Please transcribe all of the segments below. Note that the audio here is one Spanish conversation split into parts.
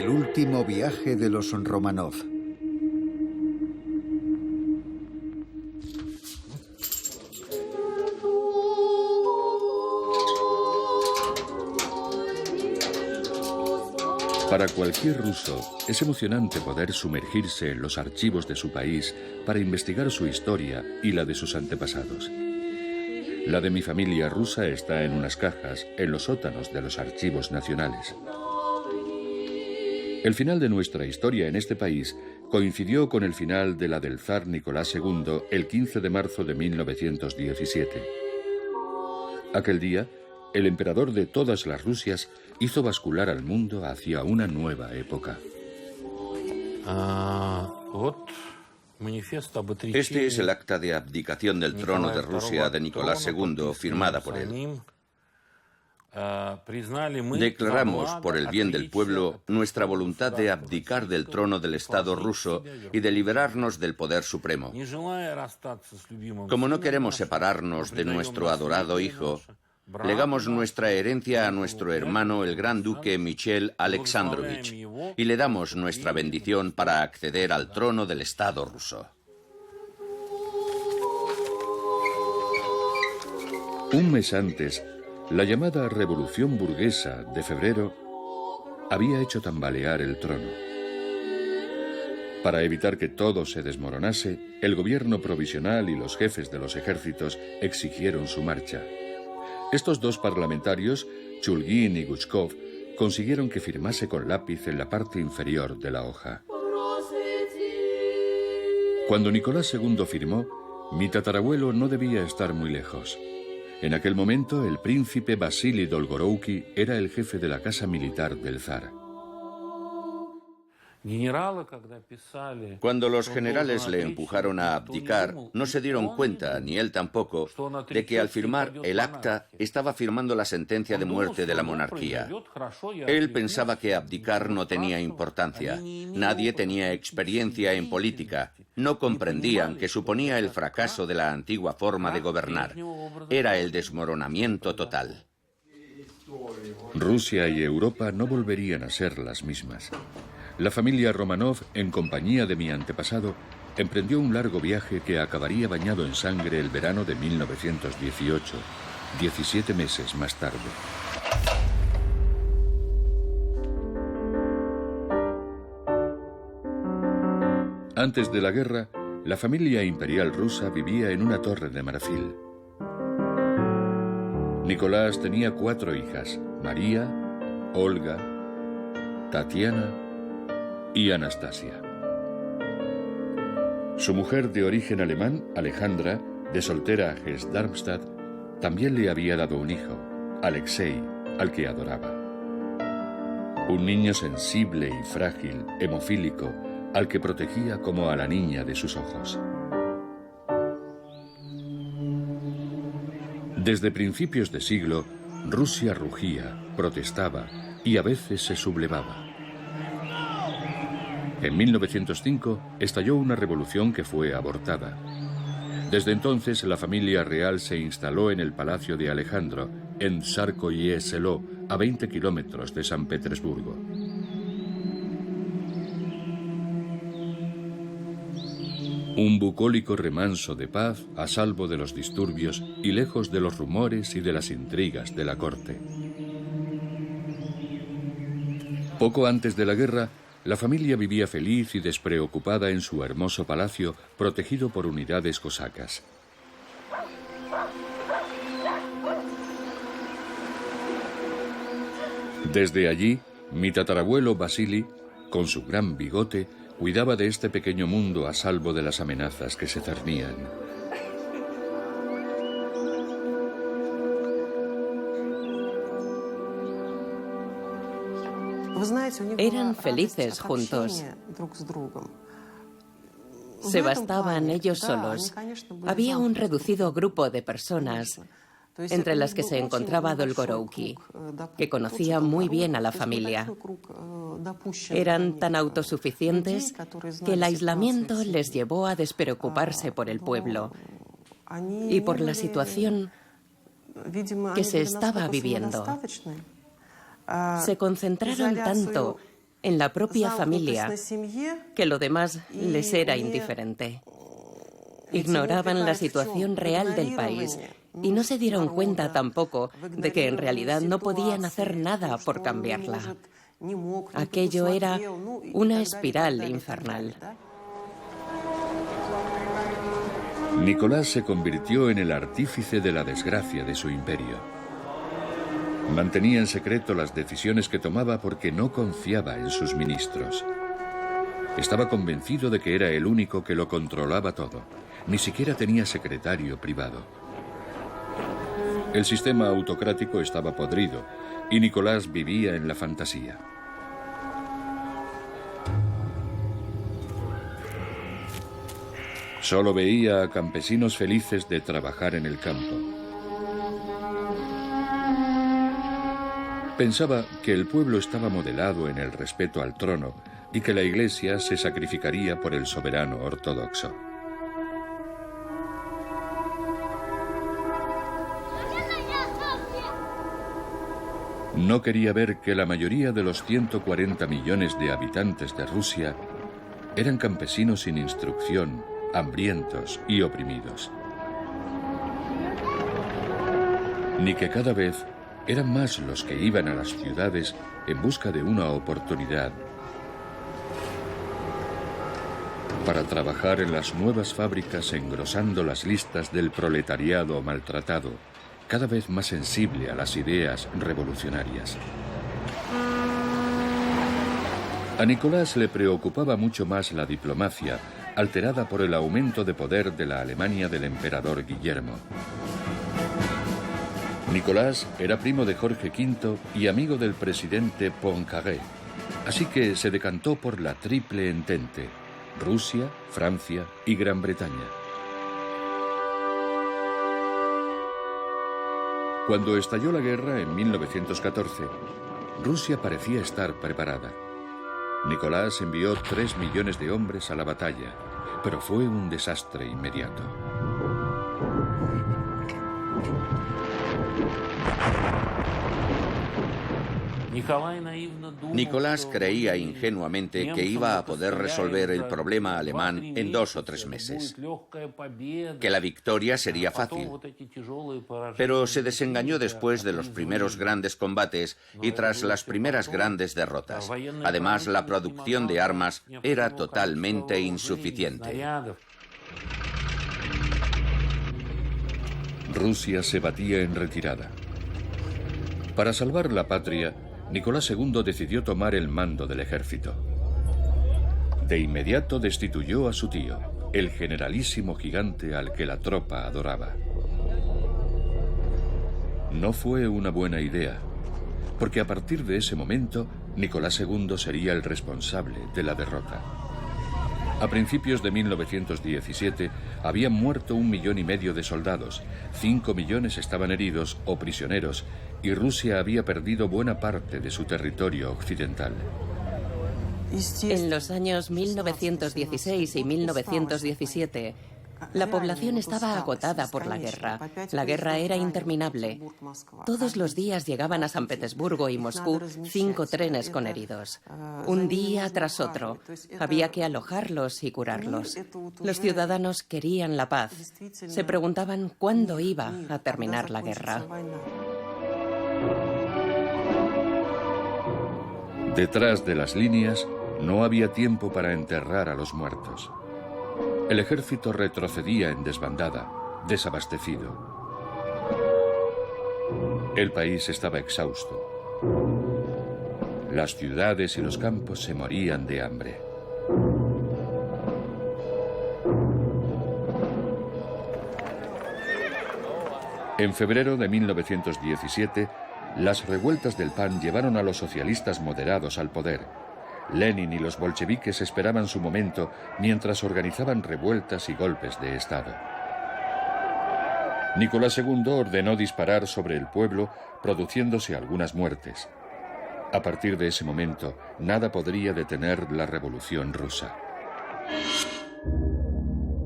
El último viaje de los Romanov. Para cualquier ruso es emocionante poder sumergirse en los archivos de su país para investigar su historia y la de sus antepasados. La de mi familia rusa está en unas cajas en los sótanos de los archivos nacionales. El final de nuestra historia en este país coincidió con el final de la del zar Nicolás II el 15 de marzo de 1917. Aquel día, el emperador de todas las Rusias hizo bascular al mundo hacia una nueva época. Este es el acta de abdicación del trono de Rusia de Nicolás II, firmada por él. Declaramos, por el bien del pueblo, nuestra voluntad de abdicar del trono del Estado ruso y de liberarnos del poder supremo. Como no queremos separarnos de nuestro adorado hijo, legamos nuestra herencia a nuestro hermano el gran duque Michael Alexandrovich y le damos nuestra bendición para acceder al trono del Estado ruso. Un mes antes, la llamada Revolución Burguesa de febrero había hecho tambalear el trono. Para evitar que todo se desmoronase, el gobierno provisional y los jefes de los ejércitos exigieron su marcha. Estos dos parlamentarios, Chulgin y Guchkov, consiguieron que firmase con lápiz en la parte inferior de la hoja. Cuando Nicolás II firmó, mi tatarabuelo no debía estar muy lejos. En aquel momento, el príncipe Vasily Dolgorouki era el jefe de la casa militar del zar. Cuando los generales le empujaron a abdicar, no se dieron cuenta, ni él tampoco, de que al firmar el acta estaba firmando la sentencia de muerte de la monarquía. Él pensaba que abdicar no tenía importancia. Nadie tenía experiencia en política. No comprendían que suponía el fracaso de la antigua forma de gobernar. Era el desmoronamiento total. Rusia y Europa no volverían a ser las mismas. La familia Romanov, en compañía de mi antepasado, emprendió un largo viaje que acabaría bañado en sangre el verano de 1918, 17 meses más tarde. Antes de la guerra, la familia imperial rusa vivía en una torre de marfil. Nicolás tenía 4 hijas: María, Olga, Tatiana y Anastasia. Su mujer de origen alemán, Alejandra, de soltera a Hesse-Darmstadt, también le había dado un hijo, Alexei, al que adoraba. Un niño sensible y frágil, hemofílico, al que protegía como a la niña de sus ojos. Desde principios de siglo, Rusia rugía, protestaba y a veces se sublevaba. En 1905 estalló una revolución que fue abortada. Desde entonces la familia real se instaló en el Palacio de Alejandro, en Tsarskoye Selo, a 20 kilómetros de San Petersburgo. Un bucólico remanso de paz a salvo de los disturbios y lejos de los rumores y de las intrigas de la corte. Poco antes de la guerra, la familia vivía feliz y despreocupada en su hermoso palacio, protegido por unidades cosacas. Desde allí, mi tatarabuelo Vasily, con su gran bigote, cuidaba de este pequeño mundo a salvo de las amenazas que se cernían. Eran felices juntos. Se bastaban ellos solos. Había un reducido grupo de personas, entre las que se encontraba Dolgorouki, que conocía muy bien a la familia. Eran tan autosuficientes que el aislamiento les llevó a despreocuparse por el pueblo y por la situación que se estaba viviendo. Se concentraron tanto en la propia familia, que lo demás les era indiferente. Ignoraban la situación real del país y no se dieron cuenta tampoco de que en realidad no podían hacer nada por cambiarla. Aquello era una espiral infernal. Nicolás se convirtió en el artífice de la desgracia de su imperio. Mantenía en secreto las decisiones que tomaba porque no confiaba en sus ministros. Estaba convencido de que era el único que lo controlaba todo. Ni siquiera tenía secretario privado. El sistema autocrático estaba podrido y Nicolás vivía en la fantasía. Solo veía a campesinos felices de trabajar en el campo. Pensaba que el pueblo estaba modelado en el respeto al trono y que la Iglesia se sacrificaría por el soberano ortodoxo. No quería ver que la mayoría de los 140 millones de habitantes de Rusia eran campesinos sin instrucción, hambrientos y oprimidos. Ni que cada vez eran más los que iban a las ciudades en busca de una oportunidad para trabajar en las nuevas fábricas, engrosando las listas del proletariado maltratado, cada vez más sensible a las ideas revolucionarias. A Nicolás le preocupaba mucho más la diplomacia, alterada por el aumento de poder de la Alemania del emperador Guillermo. Nicolás era primo de Jorge V y amigo del presidente Poincaré, así que se decantó por la Triple Entente: Rusia, Francia y Gran Bretaña. Cuando estalló la guerra en 1914, Rusia parecía estar preparada. Nicolás envió 3 millones de hombres a la batalla, pero fue un desastre inmediato. Nicolás creía ingenuamente que iba a poder resolver el problema alemán en 2 o 3 meses, que la victoria sería fácil. Pero se desengañó después de los primeros grandes combates y tras las primeras grandes derrotas. Además, la producción de armas era totalmente insuficiente. Rusia se batía en retirada. Para salvar la patria, Nicolás II decidió tomar el mando del ejército. De inmediato destituyó a su tío, el generalísimo gigante al que la tropa adoraba. No fue una buena idea, porque a partir de ese momento, Nicolás II sería el responsable de la derrota. A principios de 1917 habían muerto 1,5 millones de soldados, 5 millones estaban heridos o prisioneros, y Rusia había perdido buena parte de su territorio occidental. En los años 1916 y 1917, la población estaba agotada por la guerra. La guerra era interminable. Todos los días llegaban a San Petersburgo y Moscú 5 trenes con heridos. Un día tras otro. Había que alojarlos y curarlos. Los ciudadanos querían la paz. Se preguntaban cuándo iba a terminar la guerra. Detrás de las líneas no había tiempo para enterrar a los muertos. El ejército retrocedía en desbandada, desabastecido. El país estaba exhausto. Las ciudades y los campos se morían de hambre. En febrero de 1917, las revueltas del PAN llevaron a los socialistas moderados al poder. Lenin y los bolcheviques esperaban su momento mientras organizaban revueltas y golpes de Estado. Nicolás II ordenó disparar sobre el pueblo, produciéndose algunas muertes. A partir de ese momento, nada podría detener la revolución rusa.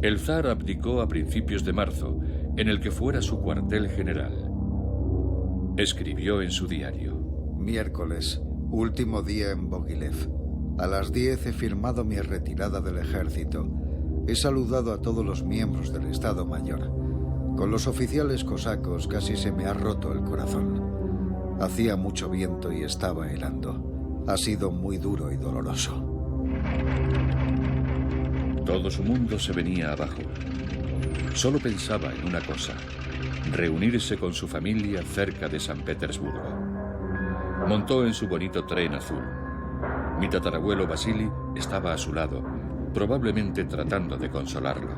El zar abdicó a principios de marzo, en el que fuera su cuartel general. Escribió en su diario: Miércoles, último día en Mogilev. A las 10 he firmado mi retirada del ejército. He saludado a todos los miembros del Estado Mayor. Con los oficiales cosacos casi se me ha roto el corazón. Hacía mucho viento y estaba helando. Ha sido muy duro y doloroso. Todo su mundo se venía abajo. Solo pensaba en una cosa: reunirse con su familia cerca de San Petersburgo. Montó en su bonito tren azul. Mi tatarabuelo Vasily estaba a su lado, probablemente tratando de consolarlo.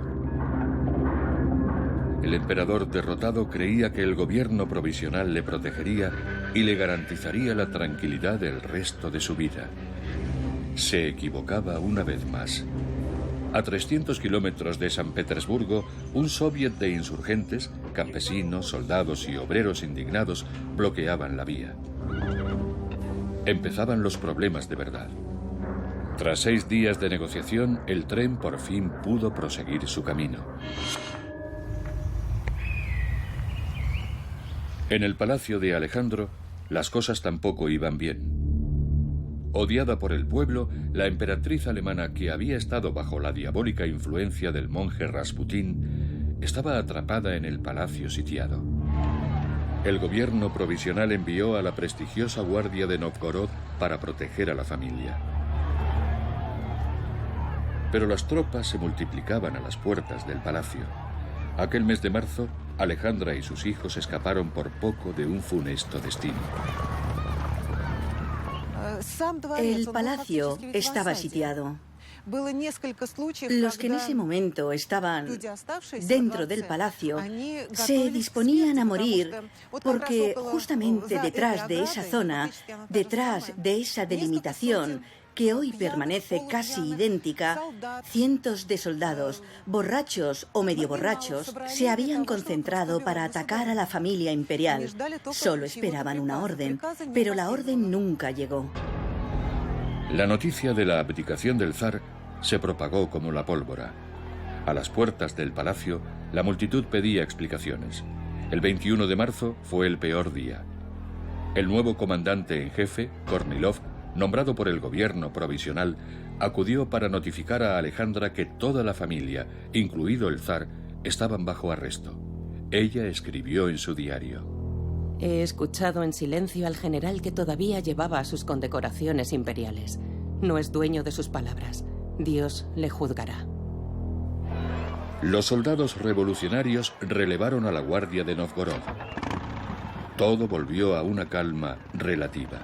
El emperador derrotado creía que el gobierno provisional le protegería y le garantizaría la tranquilidad del resto de su vida. Se equivocaba una vez más. A 300 kilómetros de San Petersburgo, un soviet de insurgentes, campesinos, soldados y obreros indignados bloqueaban la vía. Empezaban los problemas de verdad. Tras 6 días de negociación, el tren por fin pudo proseguir su camino. En el palacio de Alejandro, las cosas tampoco iban bien. Odiada por el pueblo, la emperatriz alemana, que había estado bajo la diabólica influencia del monje Rasputín, estaba atrapada en el palacio sitiado. El gobierno provisional envió a la prestigiosa Guardia de Novgorod para proteger a la familia. Pero las tropas se multiplicaban a las puertas del palacio. Aquel mes de marzo, Alejandra y sus hijos escaparon por poco de un funesto destino. El palacio estaba sitiado. Los que en ese momento estaban dentro del palacio se disponían a morir porque justamente detrás de esa zona, detrás de esa delimitación que hoy permanece casi idéntica, cientos de soldados, borrachos o medio borrachos, se habían concentrado para atacar a la familia imperial. Solo esperaban una orden, pero la orden nunca llegó. La noticia de la abdicación del zar se propagó como la pólvora. A las puertas del palacio, la multitud pedía explicaciones. El 21 de marzo fue el peor día. El nuevo comandante en jefe, Kornilov, nombrado por el gobierno provisional, acudió para notificar a Alejandra que toda la familia, incluido el zar, estaban bajo arresto. Ella escribió en su diario: He escuchado en silencio al general que todavía llevaba sus condecoraciones imperiales. No es dueño de sus palabras. Dios le juzgará. Los soldados revolucionarios relevaron a la Guardia de Novgorod. Todo volvió a una calma relativa.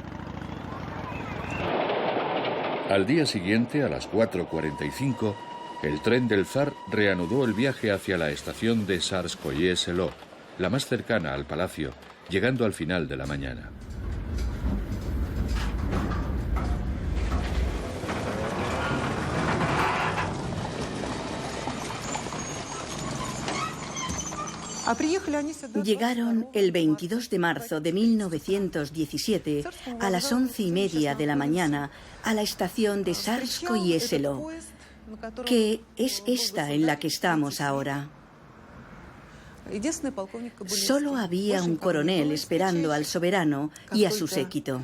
Al día siguiente, a las 4:45, el tren del zar reanudó el viaje hacia la estación de Tsarskoye Selo, la más cercana al palacio, llegando al final de la mañana. Llegaron el 22 de marzo de 1917 a las 11:30 de la mañana a la estación de Tsarskoye Selo, que es esta en la que estamos ahora. Solo había un coronel esperando al soberano y a su séquito.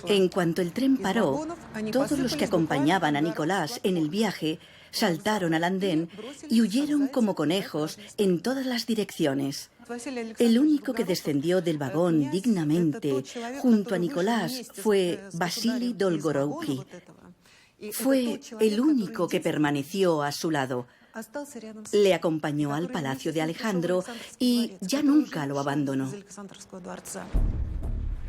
En cuanto el tren paró, todos los que acompañaban a Nicolás en el viaje saltaron al andén y huyeron como conejos en todas las direcciones. El único que descendió del vagón dignamente junto a Nicolás fue Vasily Dolgorouki. Fue el único que permaneció a su lado. Le acompañó al palacio de Alejandro y ya nunca lo abandonó.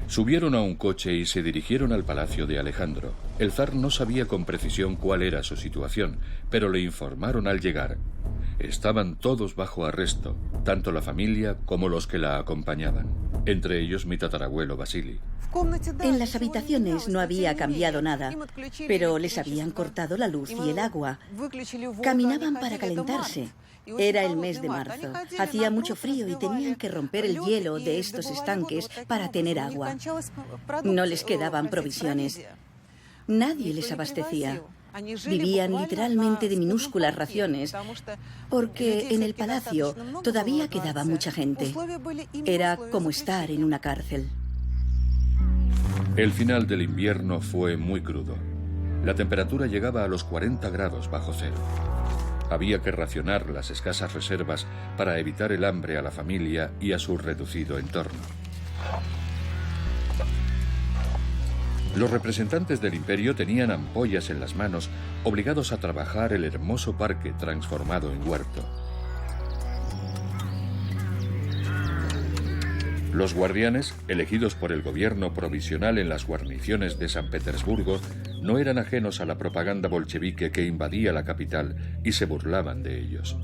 Subieron a un coche y se dirigieron al palacio de Alejandro. El zar no sabía con precisión cuál era su situación, pero le informaron al llegar. Estaban todos bajo arresto, tanto la familia como los que la acompañaban, entre ellos mi tatarabuelo Vasily. En las habitaciones no había cambiado nada, pero les habían cortado la luz y el agua. Caminaban para calentarse. Era el mes de marzo. Hacía mucho frío y tenían que romper el hielo de estos estanques para tener agua. No les quedaban provisiones. Nadie les abastecía. Vivían literalmente de minúsculas raciones, porque en el palacio todavía quedaba mucha gente. Era como estar en una cárcel. El final del invierno fue muy crudo. La temperatura llegaba a los 40 grados bajo cero. Había que racionar las escasas reservas para evitar el hambre a la familia y a su reducido entorno. Los representantes del imperio tenían ampollas en las manos, obligados a trabajar el hermoso parque transformado en huerto. Los guardianes, elegidos por el gobierno provisional en las guarniciones de San Petersburgo, no eran ajenos a la propaganda bolchevique que invadía la capital y se burlaban de ellos.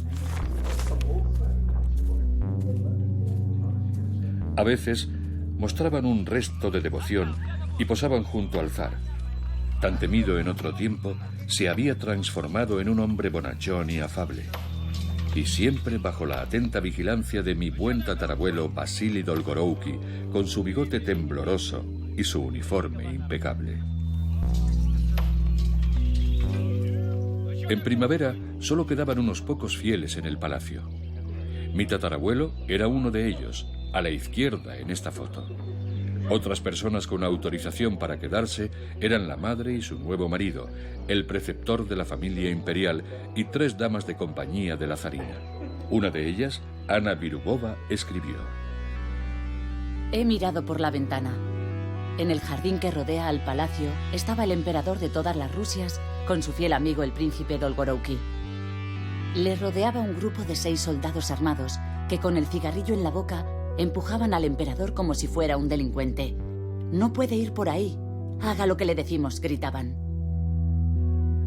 A veces mostraban un resto de devoción y posaban junto al zar. Tan temido en otro tiempo, se había transformado en un hombre bonachón y afable. Y siempre bajo la atenta vigilancia de mi buen tatarabuelo Vasily Dolgorouki, con su bigote tembloroso y su uniforme impecable. En primavera solo quedaban unos pocos fieles en el palacio. Mi tatarabuelo era uno de ellos, a la izquierda en esta foto. Otras personas con autorización para quedarse eran la madre y su nuevo marido, el preceptor de la familia imperial y 3 damas de compañía de la zarina. Una de ellas, Ana Virubova, escribió: He mirado por la ventana. En el jardín que rodea al palacio estaba el emperador de todas las Rusias con su fiel amigo el príncipe Dolgorouki. Le rodeaba un grupo de 6 soldados armados que con el cigarrillo en la boca empujaban al emperador como si fuera un delincuente. No puede ir por ahí. Haga lo que le decimos, gritaban.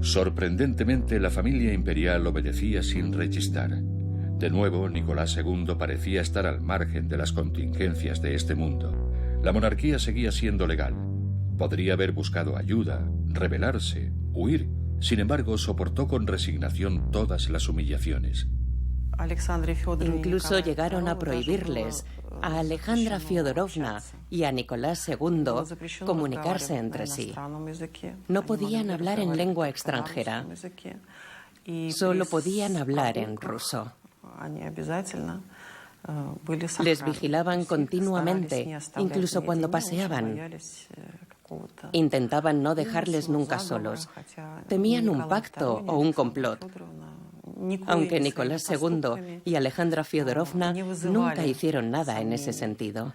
Sorprendentemente, la familia imperial obedecía sin rechistar. De nuevo, Nicolás II parecía estar al margen de las contingencias de este mundo. La monarquía seguía siendo legal. Podría haber buscado ayuda, rebelarse, huir. Sin embargo, soportó con resignación todas las humillaciones. Incluso llegaron a prohibirles a Alejandra Fyodorovna y a Nicolás II comunicarse entre sí. No podían hablar en lengua extranjera. Solo podían hablar en ruso. Les vigilaban continuamente, incluso cuando paseaban. Intentaban no dejarles nunca solos. Temían un pacto o un complot. Aunque Nicolás II y Alejandra Fyodorovna nunca hicieron nada en ese sentido.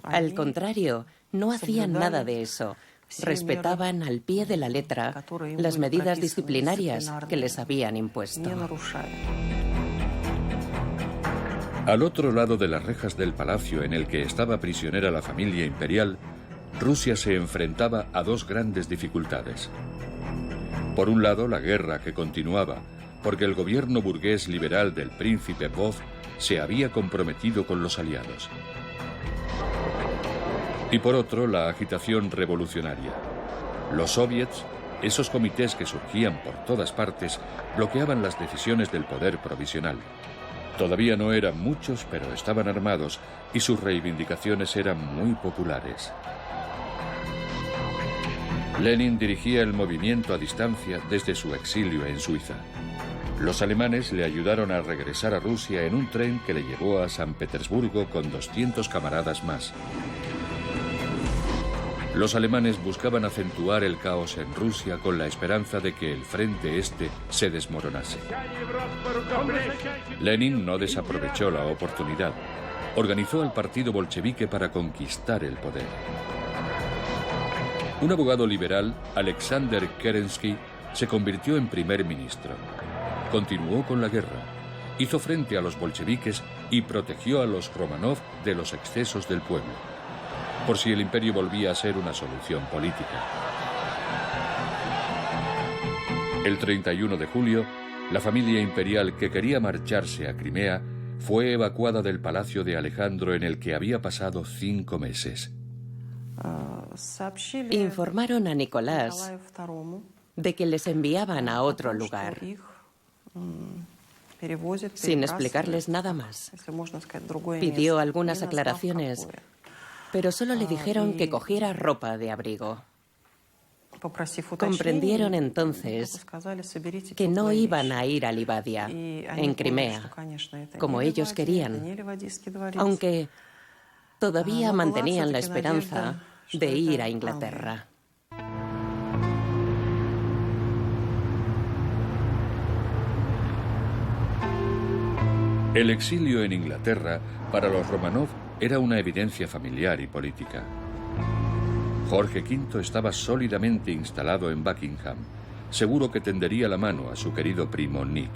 Al contrario, no hacían nada de eso. Respetaban al pie de la letra las medidas disciplinarias que les habían impuesto. Al otro lado de las rejas del palacio en el que estaba prisionera la familia imperial, Rusia se enfrentaba a 2 grandes dificultades. Por un lado, la guerra que continuaba, porque el gobierno burgués liberal del príncipe Vov se había comprometido con los aliados. Y por otro, la agitación revolucionaria. Los soviets, esos comités que surgían por todas partes, bloqueaban las decisiones del poder provisional. Todavía no eran muchos, pero estaban armados y sus reivindicaciones eran muy populares. Lenin dirigía el movimiento a distancia desde su exilio en Suiza. Los alemanes le ayudaron a regresar a Rusia en un tren que le llevó a San Petersburgo con 200 camaradas más. Los alemanes buscaban acentuar el caos en Rusia con la esperanza de que el frente este se desmoronase. Lenin no desaprovechó la oportunidad. Organizó al partido bolchevique para conquistar el poder. Un abogado liberal, Alexander Kerensky, se convirtió en primer ministro. Continuó con la guerra, hizo frente a los bolcheviques y protegió a los Romanov de los excesos del pueblo, por si el imperio volvía a ser una solución política. El 31 de julio, la familia imperial que quería marcharse a Crimea fue evacuada del palacio de Alejandro en el que había pasado 5 meses. Informaron a Nicolás de que les enviaban a otro lugar, sin explicarles nada más. Pidió algunas aclaraciones, pero solo le dijeron que cogiera ropa de abrigo. Comprendieron entonces que no iban a ir a Livadia, en Crimea, como ellos querían, aunque todavía mantenían la esperanza de ir a Inglaterra. El exilio en Inglaterra para los Románov era una evidencia familiar y política. Jorge V estaba sólidamente instalado en Buckingham, seguro que tendería la mano a su querido primo Nick.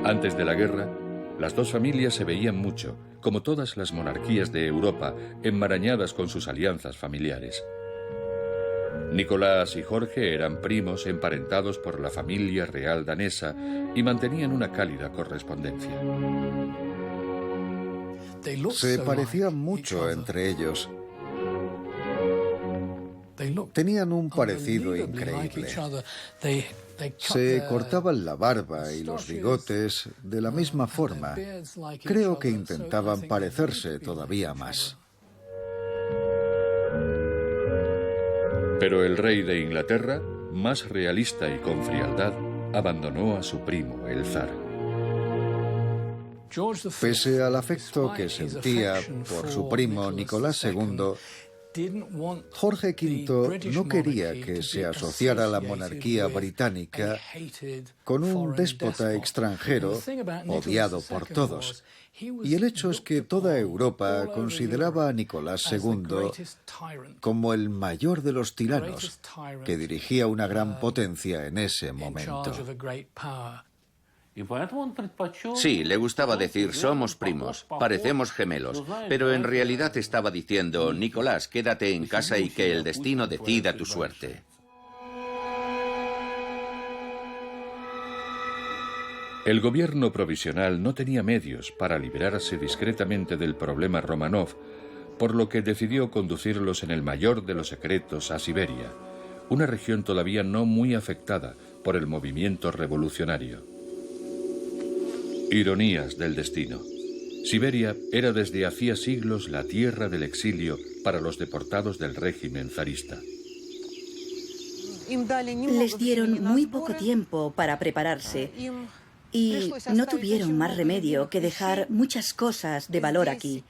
Antes de la guerra, las dos familias se veían mucho, como todas las monarquías de Europa, enmarañadas con sus alianzas familiares. Nicolás y Jorge eran primos emparentados por la familia real danesa y mantenían una cálida correspondencia. Se parecían mucho entre ellos. Tenían un parecido increíble. Se cortaban la barba y los bigotes de la misma forma. Creo que intentaban parecerse todavía más. Pero el rey de Inglaterra, más realista y con frialdad, abandonó a su primo, el zar. Pese al afecto que sentía por su primo Nicolás II, Jorge V no quería que se asociara la monarquía británica con un déspota extranjero odiado por todos. Y el hecho es que toda Europa consideraba a Nicolás II como el mayor de los tiranos, que dirigía una gran potencia en ese momento. Sí, le gustaba decir somos primos, parecemos gemelos, pero en realidad estaba diciendo Nicolás, quédate en casa y que el destino decida tu suerte. El gobierno provisional no tenía medios para liberarse discretamente del problema Románov, por lo que decidió conducirlos en el mayor de los secretos a Siberia, una región todavía no muy afectada por el movimiento revolucionario. Ironías del destino. Siberia era desde hacía siglos la tierra del exilio para los deportados del régimen zarista. Les dieron muy poco tiempo para prepararse y no tuvieron más remedio que dejar muchas cosas de valor aquí.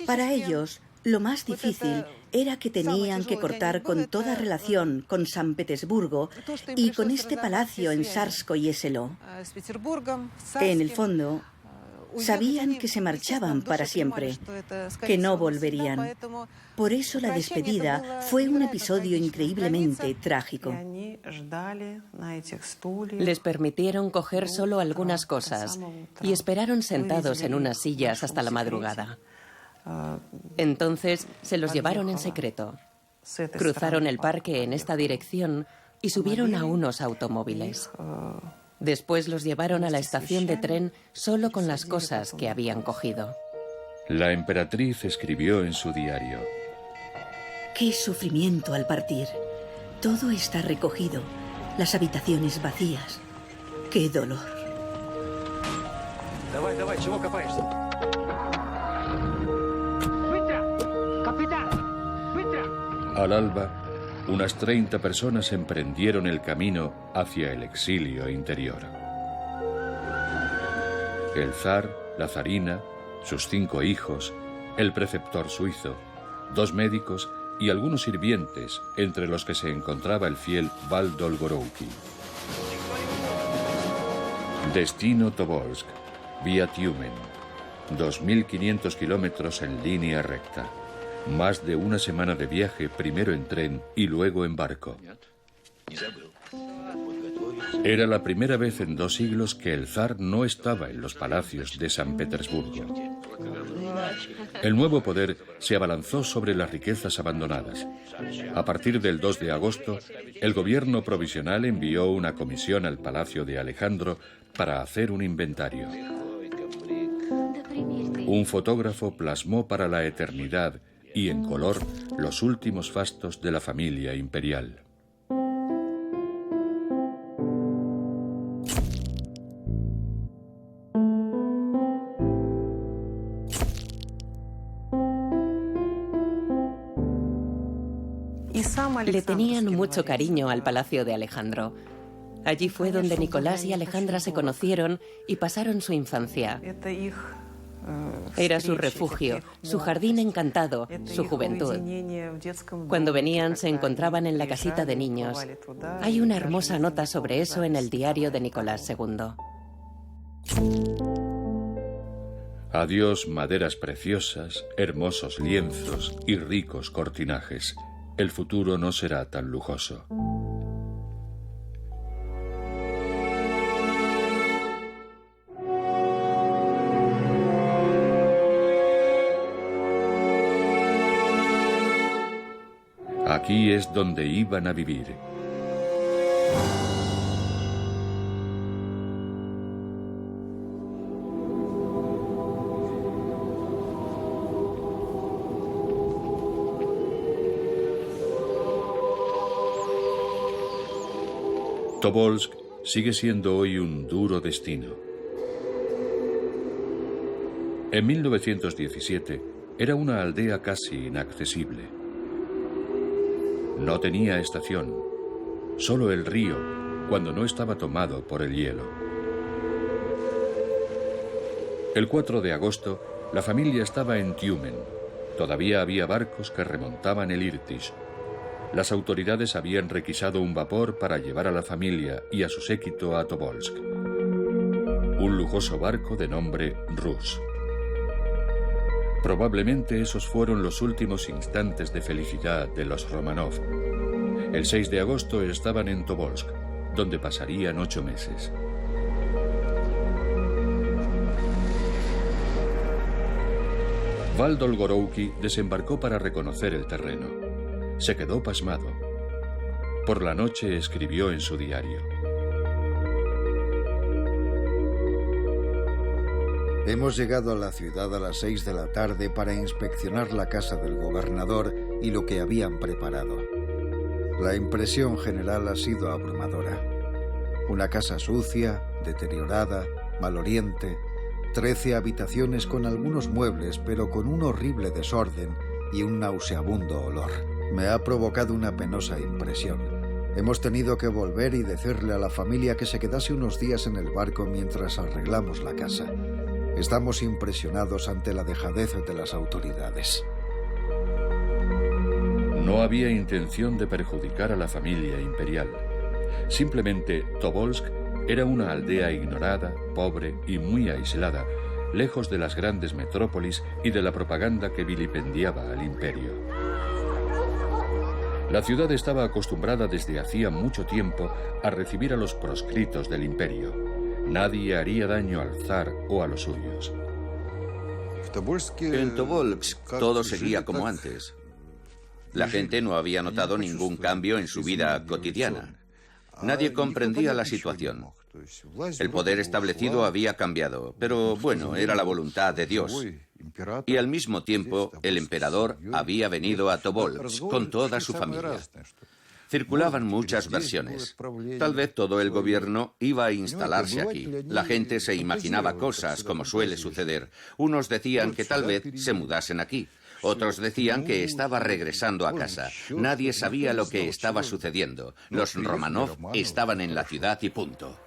Para ellos, lo más difícil era que tenían que cortar con toda relación con San Petersburgo y con este palacio en Tsarskoye-Selo. En el fondo, sabían que se marchaban para siempre, que no volverían. Por eso la despedida fue un episodio increíblemente trágico. Les permitieron coger solo algunas cosas y esperaron sentados en unas sillas hasta la madrugada. Entonces se los llevaron en secreto. Cruzaron el parque en esta dirección y subieron a unos automóviles. Después los llevaron a la estación de tren solo con las cosas que habían cogido. La emperatriz escribió en su diario: ¡Qué sufrimiento al partir! Todo está recogido, las habitaciones vacías. ¡Qué dolor! Al alba, unas 30 personas emprendieron el camino hacia el exilio interior. El zar, la zarina, sus 5 hijos, el preceptor suizo, 2 médicos y algunos sirvientes, entre los que se encontraba el fiel Val Dolgorouki. Destino Tobolsk, vía Tiumen, 2.500 kilómetros en línea recta. Más de una semana de viaje, primero en tren y luego en barco. Era la primera vez en 2 siglos que el zar no estaba en los palacios de San Petersburgo. El nuevo poder se abalanzó sobre las riquezas abandonadas. A partir del 2 de agosto, el gobierno provisional envió una comisión al palacio de Alejandro para hacer un inventario. Un fotógrafo plasmó para la eternidad y en color los últimos fastos de la familia imperial. Le tenían mucho cariño al palacio de Alejandro. Allí fue donde Nicolás y Alejandra se conocieron y pasaron su infancia. Era su refugio, su jardín encantado, su juventud. Cuando venían se encontraban en la casita de niños. Hay una hermosa nota sobre eso en el diario de Nicolás II. Adiós maderas preciosas, hermosos lienzos y ricos cortinajes. El futuro no será tan lujoso. Aquí es donde iban a vivir. Tobolsk sigue siendo hoy un duro destino. En 1917 era una aldea casi inaccesible. No tenía estación, solo el río cuando no estaba tomado por el hielo. El 4 de agosto, la familia estaba en Tiumen. Todavía había barcos que remontaban el Irtish. Las autoridades habían requisado un vapor para llevar a la familia y a su séquito a Tobolsk. Un lujoso barco de nombre Rus. Probablemente esos fueron los últimos instantes de felicidad de los Romanov. El 6 de agosto estaban en Tobolsk, donde pasarían 8 meses. Val Dolgorouki desembarcó para reconocer el terreno. Se quedó pasmado. Por la noche escribió en su diario: Hemos llegado a la ciudad a las 6 de la tarde para inspeccionar la casa del gobernador y lo que habían preparado. La impresión general ha sido abrumadora. Una casa sucia, deteriorada, maloliente, 13 habitaciones con algunos muebles, pero con un horrible desorden y un nauseabundo olor. Me ha provocado una penosa impresión. Hemos tenido que volver y decirle a la familia que se quedase unos días en el barco mientras arreglamos la casa. Estamos impresionados ante la dejadez de las autoridades. No había intención de perjudicar a la familia imperial. Simplemente Tobolsk era una aldea ignorada, pobre y muy aislada, lejos de las grandes metrópolis y de la propaganda que vilipendiaba al imperio. La ciudad estaba acostumbrada desde hacía mucho tiempo a recibir a los proscritos del imperio. Nadie haría daño al zar o a los suyos. En Tobolsk todo seguía como antes. La gente no había notado ningún cambio en su vida cotidiana. Nadie comprendía la situación. El poder establecido había cambiado, pero bueno, era la voluntad de Dios. Y al mismo tiempo, el emperador había venido a Tobolsk con toda su familia. Circulaban muchas versiones. Tal vez todo el gobierno iba a instalarse aquí. La gente se imaginaba cosas, como suele suceder. Unos decían que tal vez se mudasen aquí. Otros decían que estaba regresando a casa. Nadie sabía lo que estaba sucediendo. Los Romanov estaban en la ciudad y punto.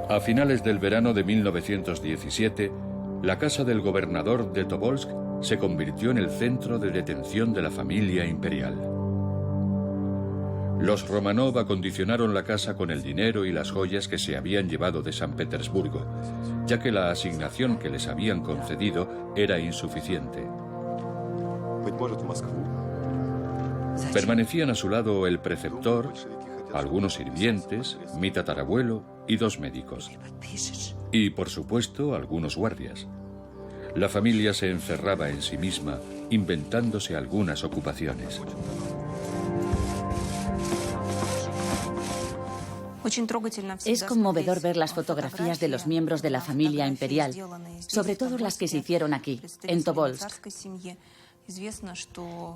A finales del verano de 1917, la casa del gobernador de Tobolsk se convirtió en el centro de detención de la familia imperial. Los Romanov acondicionaron la casa con el dinero y las joyas que se habían llevado de San Petersburgo, ya que la asignación que les habían concedido era insuficiente. Permanecían a su lado el preceptor, algunos sirvientes, mi tatarabuelo y 2 médicos. Y, por supuesto, algunos guardias. La familia se encerraba en sí misma, inventándose algunas ocupaciones. Es conmovedor ver las fotografías de los miembros de la familia imperial, sobre todo las que se hicieron aquí, en Tobolsk.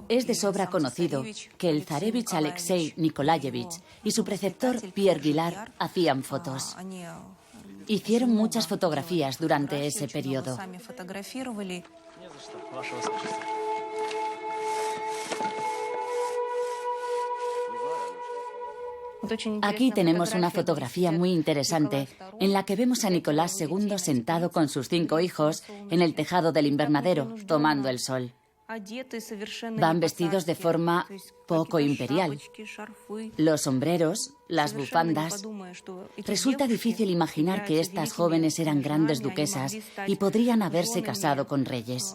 Es de sobra conocido que el zarevich Alexei Nikolayevich y su preceptor Pierre Guillard hacían fotos. Hicieron muchas fotografías durante ese periodo. Aquí tenemos una fotografía muy interesante en la que vemos a Nicolás II sentado con sus 5 hijos en el tejado del invernadero, tomando el sol. Van vestidos de forma poco imperial. Los sombreros, las bufandas. Resulta difícil imaginar que estas jóvenes eran grandes duquesas y podrían haberse casado con reyes.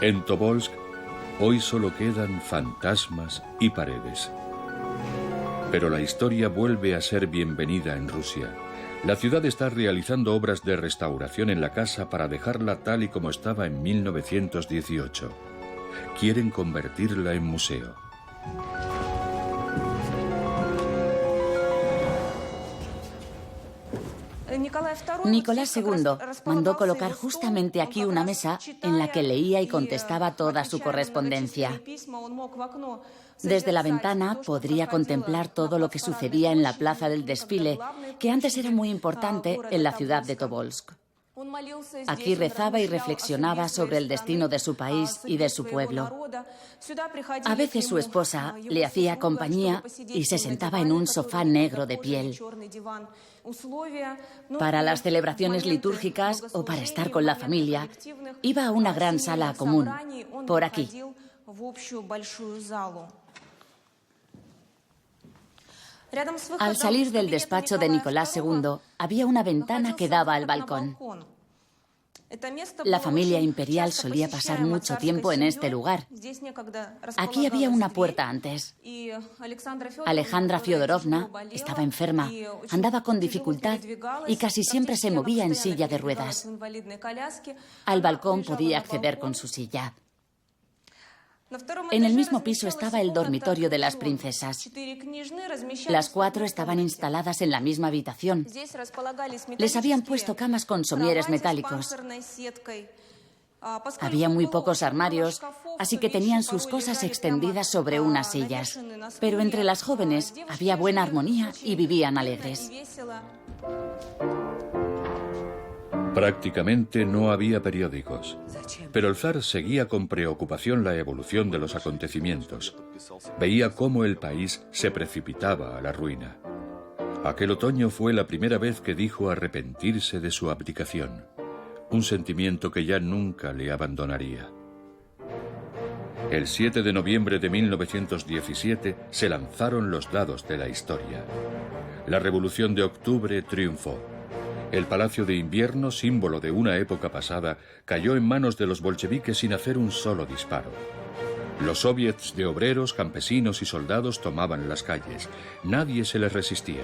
En Tobolsk hoy solo quedan fantasmas y paredes. Pero la historia vuelve a ser bienvenida en Rusia. La ciudad está realizando obras de restauración en la casa para dejarla tal y como estaba en 1918. Quieren convertirla en museo. Nicolás II mandó colocar justamente aquí una mesa en la que leía y contestaba toda su correspondencia. Desde la ventana podría contemplar todo lo que sucedía en la plaza del desfile, que antes era muy importante en la ciudad de Tobolsk. Aquí rezaba y reflexionaba sobre el destino de su país y de su pueblo. A veces su esposa le hacía compañía y se sentaba en un sofá negro de piel. Para las celebraciones litúrgicas o para estar con la familia, iba a una gran sala común, por aquí. Al salir del despacho de Nicolás II, había una ventana que daba al balcón. La familia imperial solía pasar mucho tiempo en este lugar. Aquí había una puerta antes. Alejandra Fyodorovna estaba enferma, andaba con dificultad y casi siempre se movía en silla de ruedas. Al balcón podía acceder con su silla. En el mismo piso estaba el dormitorio de las princesas. Las 4 estaban instaladas en la misma habitación. Les habían puesto camas con somieres metálicos. Había muy pocos armarios, así que tenían sus cosas extendidas sobre unas sillas. Pero entre las jóvenes había buena armonía y vivían alegres. Prácticamente no había periódicos, pero el zar seguía con preocupación la evolución de los acontecimientos. Veía cómo el país se precipitaba a la ruina. Aquel otoño fue la primera vez que dijo arrepentirse de su abdicación, un sentimiento que ya nunca le abandonaría. El 7 de noviembre de 1917 se lanzaron los dados de la historia. La Revolución de Octubre triunfó. El Palacio de Invierno, símbolo de una época pasada, cayó en manos de los bolcheviques sin hacer un solo disparo. Los soviets de obreros, campesinos y soldados tomaban las calles. Nadie se les resistía.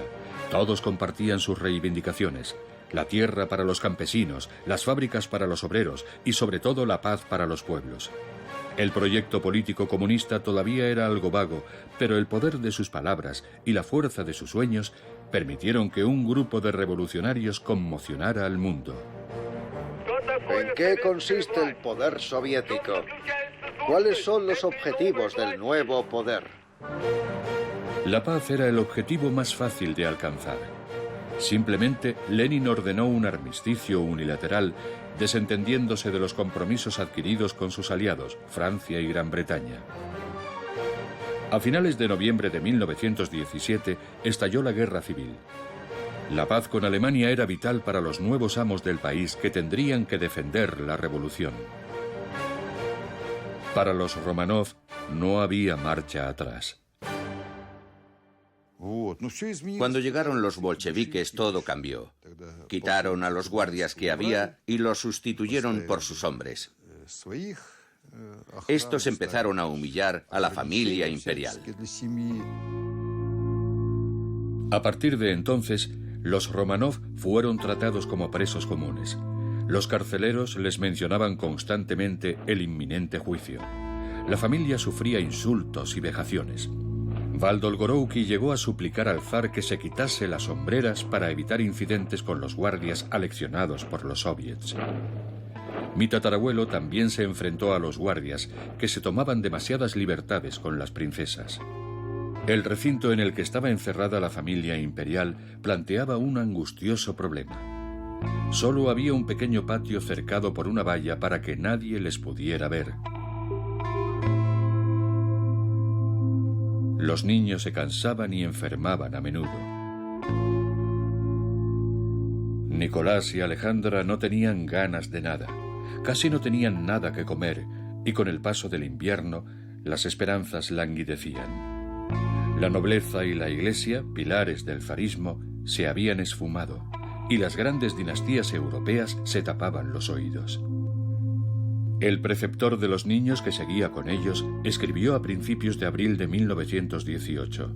Todos compartían sus reivindicaciones. La tierra para los campesinos, las fábricas para los obreros y sobre todo la paz para los pueblos. El proyecto político comunista todavía era algo vago, pero el poder de sus palabras y la fuerza de sus sueños permitieron que un grupo de revolucionarios conmocionara al mundo. ¿En qué consiste el poder soviético? ¿Cuáles son los objetivos del nuevo poder? La paz era el objetivo más fácil de alcanzar. Simplemente Lenin ordenó un armisticio unilateral, desentendiéndose de los compromisos adquiridos con sus aliados, Francia y Gran Bretaña. A finales de noviembre de 1917 estalló la guerra civil. La paz con Alemania era vital para los nuevos amos del país que tendrían que defender la revolución. Para los Romanov no había marcha atrás. Cuando llegaron los bolcheviques todo cambió. Quitaron a los guardias que había y los sustituyeron por sus hombres. Estos empezaron a humillar a la familia imperial. A partir de entonces, los Romanov fueron tratados como presos comunes. Los carceleros les mencionaban constantemente el inminente juicio. La familia sufría insultos y vejaciones. Dolgorouki llegó a suplicar al zar que se quitase las sombreras para evitar incidentes con los guardias aleccionados por los soviets. Mi tatarabuelo también se enfrentó a los guardias, que se tomaban demasiadas libertades con las princesas. El recinto en el que estaba encerrada la familia imperial planteaba un angustioso problema. Solo había un pequeño patio cercado por una valla para que nadie les pudiera ver. Los niños se cansaban y enfermaban a menudo. Nicolás y Alejandra no tenían ganas de nada. Casi no tenían nada que comer, y con el paso del invierno, las esperanzas languidecían. La nobleza y la iglesia, pilares del zarismo, se habían esfumado, y las grandes dinastías europeas se tapaban los oídos. El preceptor de los niños que seguía con ellos escribió a principios de abril de 1918.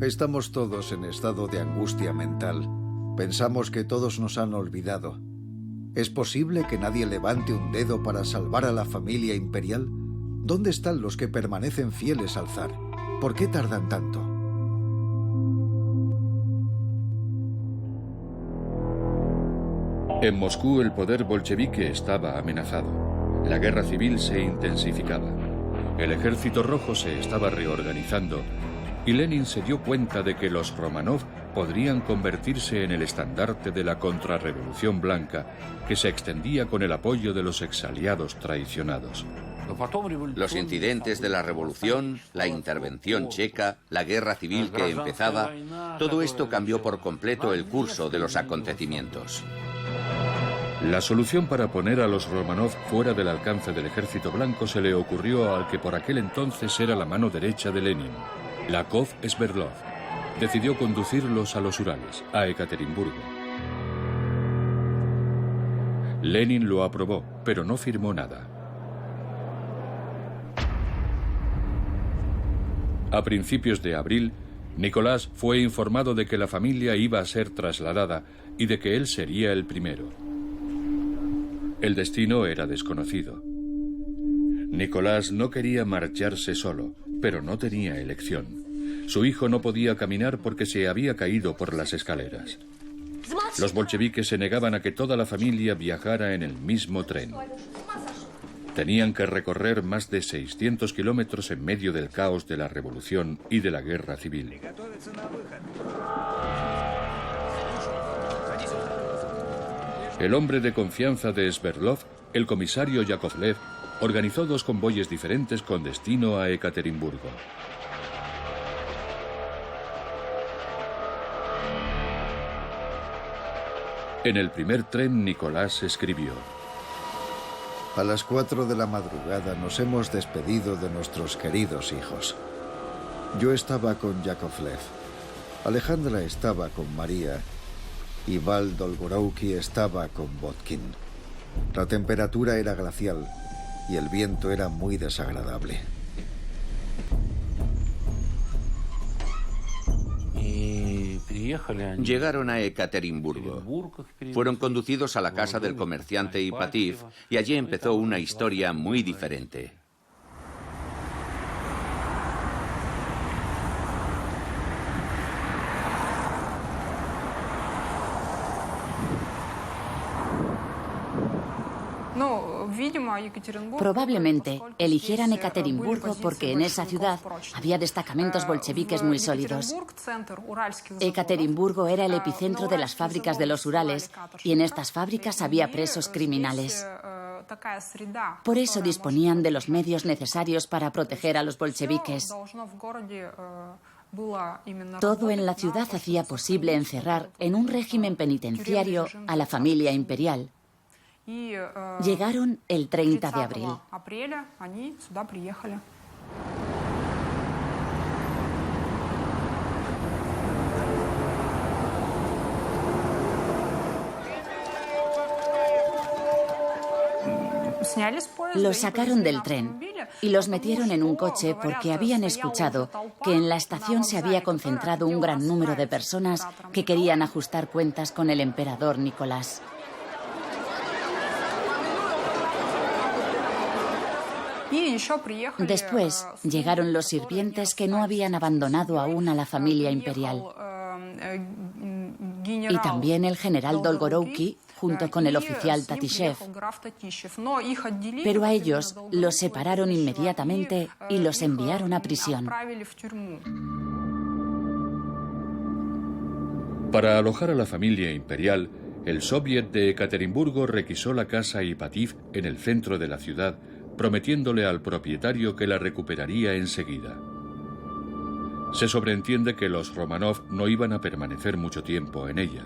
Estamos todos en estado de angustia mental. Pensamos que todos nos han olvidado. ¿Es posible que nadie levante un dedo para salvar a la familia imperial? ¿Dónde están los que permanecen fieles al zar? ¿Por qué tardan tanto? En Moscú el poder bolchevique estaba amenazado. La guerra civil se intensificaba. El ejército rojo se estaba reorganizando y Lenin se dio cuenta de que los Románov podrían convertirse en el estandarte de la contrarrevolución blanca que se extendía con el apoyo de los exaliados traicionados. Los incidentes de la revolución, la intervención checa, la guerra civil que empezaba, todo esto cambió por completo el curso de los acontecimientos. La solución para poner a los Románov fuera del alcance del ejército blanco se le ocurrió al que por aquel entonces era la mano derecha de Lenin, Yakov Sverdlov. Decidió conducirlos a los Urales, a Ekaterimburgo. Lenin lo aprobó, pero no firmó nada. A principios de abril, Nicolás fue informado de que la familia iba a ser trasladada y de que él sería el primero. El destino era desconocido. Nicolás no quería marcharse solo, pero no tenía elección. Su hijo no podía caminar porque se había caído por las escaleras. Los bolcheviques se negaban a que toda la familia viajara en el mismo tren. Tenían que recorrer más de 600 kilómetros en medio del caos de la revolución y de la guerra civil. El hombre de confianza de Sverdlov, el comisario Yakovlev, organizó 2 convoyes diferentes con destino a Ekaterimburgo. En el primer tren, Nicolás escribió: A las 4 de la madrugada nos hemos despedido de nuestros queridos hijos. Yo estaba con Yakovlev, Alejandra estaba con María y Val Dolgorouki estaba con Botkin. La temperatura era glacial y el viento era muy desagradable. Llegaron a Ekaterimburgo. Fueron conducidos a la casa del comerciante Ipatiev y allí empezó una historia muy diferente. Probablemente eligieran Ekaterimburgo porque en esa ciudad había destacamentos bolcheviques muy sólidos. Ekaterimburgo era el epicentro de las fábricas de los Urales y en estas fábricas había presos criminales. Por eso disponían de los medios necesarios para proteger a los bolcheviques. Todo en la ciudad hacía posible encerrar en un régimen penitenciario a la familia imperial. Llegaron el 30 de abril. Los sacaron del tren y los metieron en un coche porque habían escuchado que en la estación se había concentrado un gran número de personas que querían ajustar cuentas con el emperador Nicolás. Después llegaron los sirvientes que no habían abandonado aún a la familia imperial. Y también el general Dolgorouki, junto con el oficial Tatishev. Pero a ellos los separaron inmediatamente y los enviaron a prisión. Para alojar a la familia imperial, El Soviet de Ekaterimburgo requisó la casa Ipatiev en el centro de la ciudad, prometiéndole al propietario que la recuperaría enseguida. Se sobreentiende que los Romanov no iban a permanecer mucho tiempo en ella.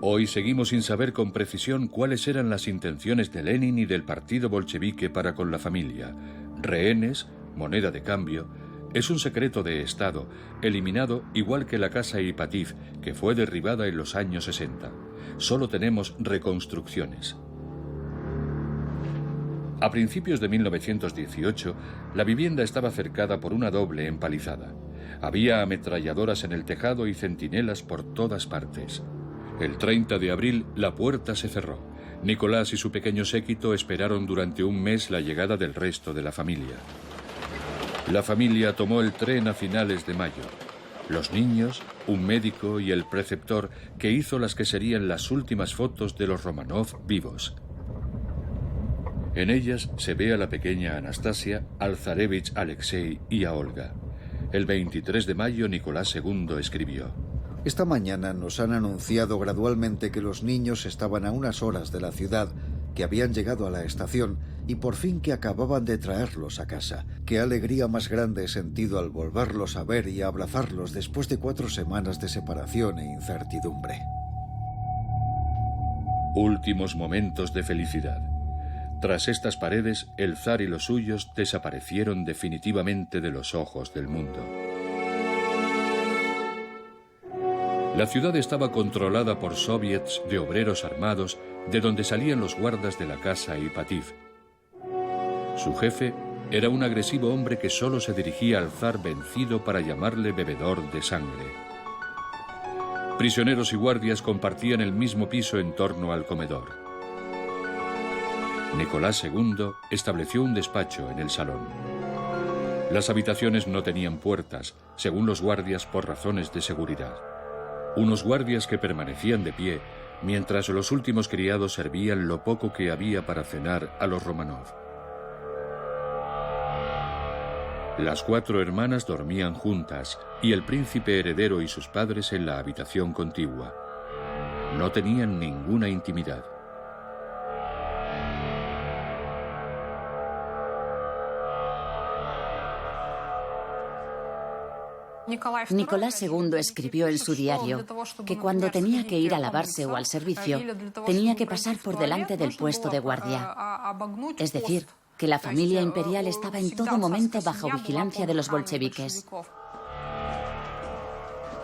Hoy seguimos sin saber con precisión cuáles eran las intenciones de Lenin y del partido bolchevique para con la familia. Rehenes, moneda de cambio, es un secreto de Estado, eliminado igual que la casa Ipatiev, que fue derribada en los años 60. Solo tenemos reconstrucciones. A principios de 1918, la vivienda estaba cercada por una doble empalizada. Había ametralladoras en el tejado y centinelas por todas partes. El 30 de abril la puerta se cerró. Nicolás y su pequeño séquito esperaron durante un mes la llegada del resto de la familia. La familia tomó el tren a finales de mayo. Los niños, un médico y el preceptor que hizo las que serían las últimas fotos de los Romanov vivos. En ellas se ve a la pequeña Anastasia, al zarevich Alexei y a Olga. El 23 de mayo Nicolás II escribió: Esta mañana nos han anunciado gradualmente que los niños estaban a unas horas de la ciudad, que habían llegado a la estación y por fin que acababan de traerlos a casa. Qué alegría más grande he sentido al volverlos a ver y a abrazarlos después de 4 semanas de separación e incertidumbre. Últimos momentos de felicidad. Tras estas paredes, el zar y los suyos desaparecieron definitivamente de los ojos del mundo. La ciudad estaba controlada por soviets de obreros armados, de donde salían los guardas de la casa Ipatiev. Su jefe era un agresivo hombre que solo se dirigía al zar vencido para llamarle bebedor de sangre. Prisioneros y guardias compartían el mismo piso en torno al comedor. Nicolás II estableció un despacho en el salón. Las habitaciones no tenían puertas, según los guardias, por razones de seguridad. Unos guardias que permanecían de pie, mientras los últimos criados servían lo poco que había para cenar a los Romanov. Las 4 hermanas dormían juntas y el príncipe heredero y sus padres en la habitación contigua. No tenían ninguna intimidad. Nicolás II escribió en su diario que cuando tenía que ir a lavarse o al servicio, tenía que pasar por delante del puesto de guardia. Es decir, que la familia imperial estaba en todo momento bajo vigilancia de los bolcheviques.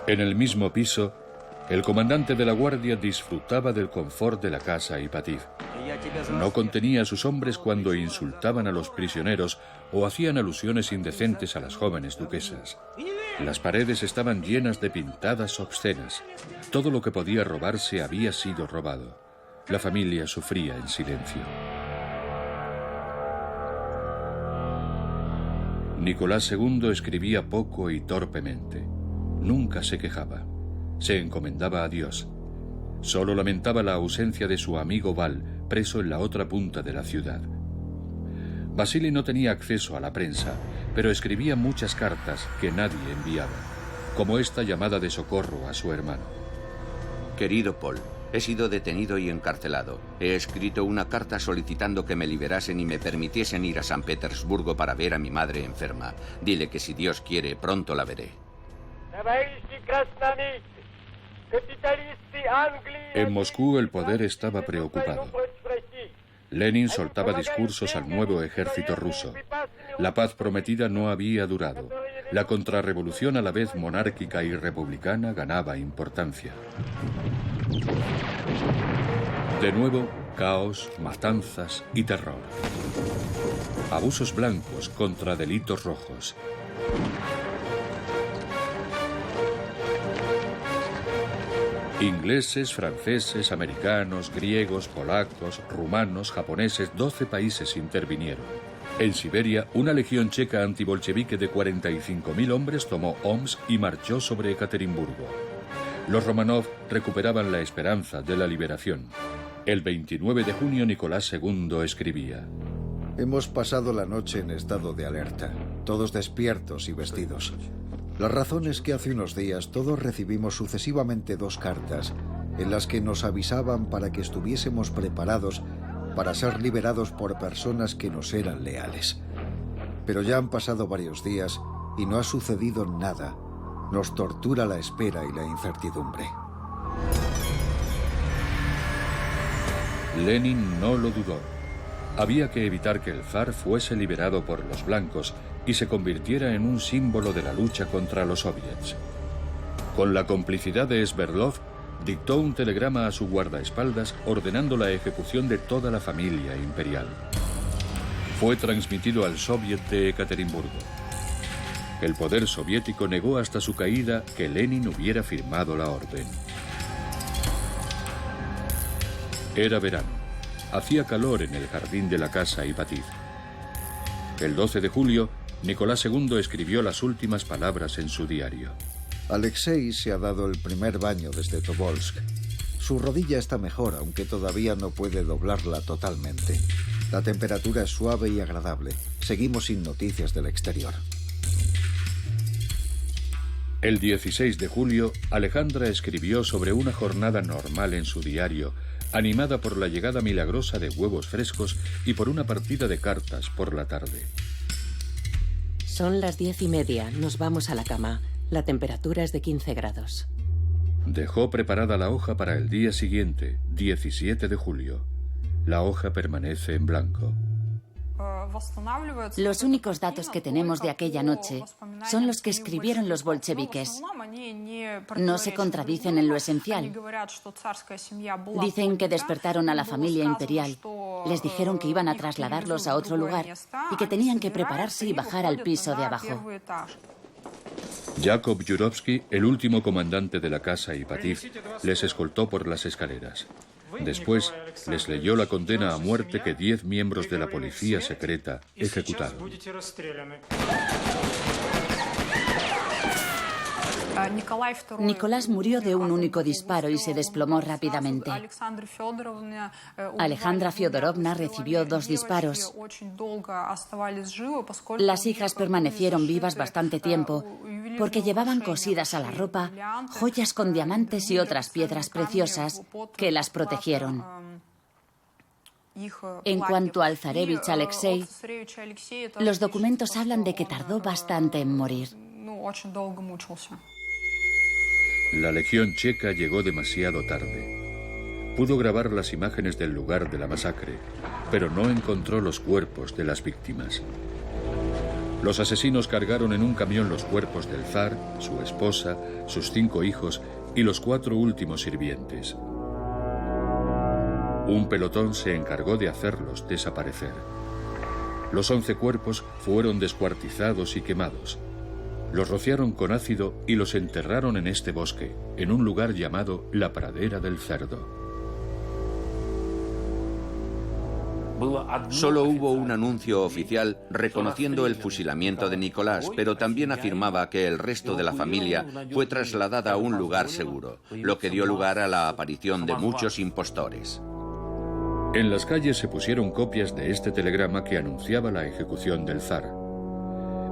En el mismo piso, el comandante de la guardia disfrutaba del confort de la casa Ipatiev. No contenía a sus hombres cuando insultaban a los prisioneros o hacían alusiones indecentes a las jóvenes duquesas. Las paredes estaban llenas de pintadas obscenas. Todo lo que podía robarse había sido robado. La familia sufría en silencio. Nicolás II escribía poco y torpemente. Nunca se quejaba. Se encomendaba a Dios. Solo lamentaba la ausencia de su amigo Val, preso en la otra punta de la ciudad. Vasily no tenía acceso a la prensa, pero escribía muchas cartas que nadie enviaba, como esta llamada de socorro a su hermano. Querido Paul, he sido detenido y encarcelado. He escrito una carta solicitando que me liberasen y me permitiesen ir a San Petersburgo para ver a mi madre enferma. Dile que si Dios quiere, pronto la veré. En Moscú el poder estaba preocupado. Lenin soltaba discursos al nuevo ejército ruso. La paz prometida no había durado. La contrarrevolución, a la vez monárquica y republicana, ganaba importancia. De nuevo, caos, matanzas y terror. Abusos blancos contra delitos rojos. Ingleses, franceses, americanos, griegos, polacos, rumanos, japoneses, 12 países intervinieron. En Siberia, una legión checa antibolchevique de 45.000 hombres tomó Omsk y marchó sobre Ekaterimburgo. Los Romanov recuperaban la esperanza de la liberación. El 29 de junio Nicolás II escribía: Hemos pasado la noche en estado de alerta, todos despiertos y vestidos. La razón es que hace unos días todos recibimos sucesivamente 2 cartas en las que nos avisaban para que estuviésemos preparados para ser liberados por personas que nos eran leales. Pero ya han pasado varios días y no ha sucedido nada. Nos tortura la espera y la incertidumbre. Lenin no lo dudó. Había que evitar que el zar fuese liberado por los blancos y se convirtiera en un símbolo de la lucha contra los soviets. Con la complicidad de Sverdlov, dictó un telegrama a su guardaespaldas ordenando la ejecución de toda la familia imperial. Fue transmitido al Soviet de Ekaterimburgo. El poder soviético negó hasta su caída que Lenin hubiera firmado la orden. Era verano. Hacía calor en el jardín de la casa Ipatiev. El 12 de julio, Nicolás II escribió las últimas palabras en su diario. Alexei se ha dado el primer baño desde Tobolsk. Su rodilla está mejor, aunque todavía no puede doblarla totalmente. La temperatura es suave y agradable. Seguimos sin noticias del exterior. El 16 de julio, Alejandra escribió sobre una jornada normal en su diario, animada por la llegada milagrosa de huevos frescos y por una partida de cartas por la tarde. Son las 10:30. Nos vamos a la cama. La temperatura es de 15 grados. Dejó preparada la hoja para el día siguiente, 17 de julio. La hoja permanece en blanco. Los únicos datos que tenemos de aquella noche son los que escribieron los bolcheviques. No se contradicen en lo esencial. Dicen que despertaron a la familia imperial, les dijeron que iban a trasladarlos a otro lugar y que tenían que prepararse y bajar al piso de abajo. Yakov Yurovsky, el último comandante de la casa Ipatiev, les escoltó por las escaleras. Después, les leyó la condena a muerte que 10 miembros de la policía secreta ejecutaron. Nicolás murió de un único disparo y se desplomó rápidamente. Alejandra Fyodorovna recibió 2 disparos. Las hijas permanecieron vivas bastante tiempo porque llevaban cosidas a la ropa joyas con diamantes y otras piedras preciosas que las protegieron. En cuanto al zarevich Alexei, los documentos hablan de que tardó bastante en morir. La Legión Checa llegó demasiado tarde. Pudo grabar las imágenes del lugar de la masacre, pero no encontró los cuerpos de las víctimas. Los asesinos cargaron en un camión los cuerpos del zar, su esposa, sus 5 hijos y los 4 últimos sirvientes. Un pelotón se encargó de hacerlos desaparecer. Los 11 cuerpos fueron descuartizados y quemados. Los rociaron con ácido y los enterraron en este bosque, en un lugar llamado la Pradera del Cerdo. Solo hubo un anuncio oficial reconociendo el fusilamiento de Nicolás, pero también afirmaba que el resto de la familia fue trasladada a un lugar seguro, lo que dio lugar a la aparición de muchos impostores. En las calles se pusieron copias de este telegrama que anunciaba la ejecución del zar.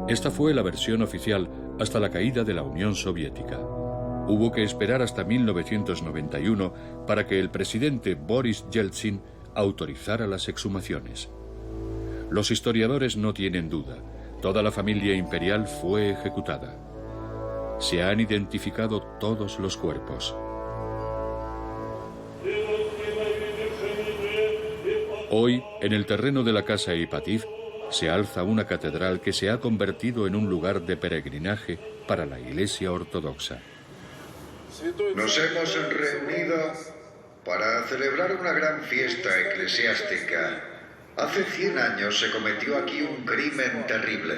Esta fue la versión oficial hasta la caída de la Unión Soviética. Hubo que esperar hasta 1991 para que el presidente Boris Yeltsin autorizara las exhumaciones. Los historiadores no tienen duda, toda la familia imperial fue ejecutada. Se han identificado todos los cuerpos. Hoy, en el terreno de la casa Ipatiev, se alza una catedral que se ha convertido en un lugar de peregrinaje para la Iglesia Ortodoxa. Nos hemos reunido para celebrar una gran fiesta eclesiástica. Hace 100 años se cometió aquí un crimen terrible.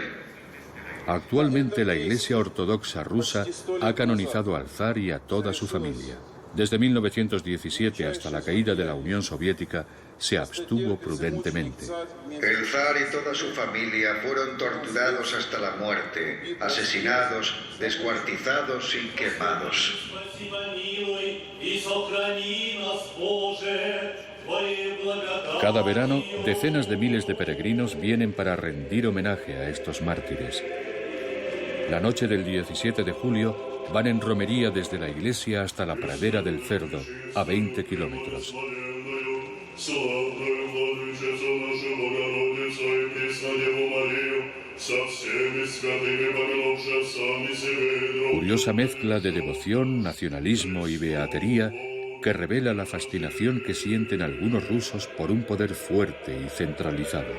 Actualmente la Iglesia Ortodoxa rusa ha canonizado al zar y a toda su familia. Desde 1917 hasta la caída de la Unión Soviética, se abstuvo prudentemente. El zar y toda su familia fueron torturados hasta la muerte, asesinados, descuartizados y quemados. Cada verano, decenas de miles de peregrinos vienen para rendir homenaje a estos mártires. La noche del 17 de julio, van en romería desde la iglesia hasta la pradera del Cerdo, a 20 kilómetros. Curiosa mezcla de devoción, nacionalismo y beatería que revela la fascinación que sienten algunos rusos por un poder fuerte y centralizado.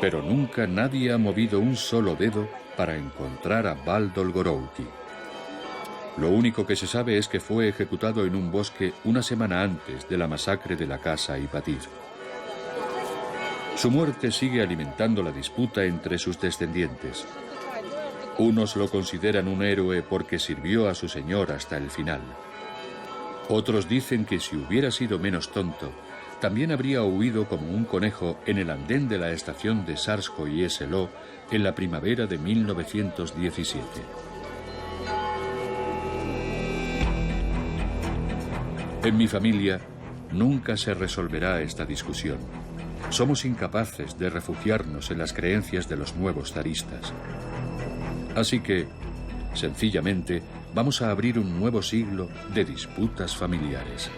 Pero nunca nadie ha movido un solo dedo para encontrar a Val Dolgorouki. Lo único que se sabe es que fue ejecutado en un bosque una semana antes de la masacre de la casa Ipatir. Su muerte sigue alimentando la disputa entre sus descendientes. Unos lo consideran un héroe porque sirvió a su señor hasta el final. Otros dicen que si hubiera sido menos tonto, también habría huido como un conejo en el andén de la estación de Sarskoye-Selo en la primavera de 1917. En mi familia nunca se resolverá esta discusión. Somos incapaces de refugiarnos en las creencias de los nuevos zaristas. Así que, sencillamente, vamos a abrir un nuevo siglo de disputas familiares.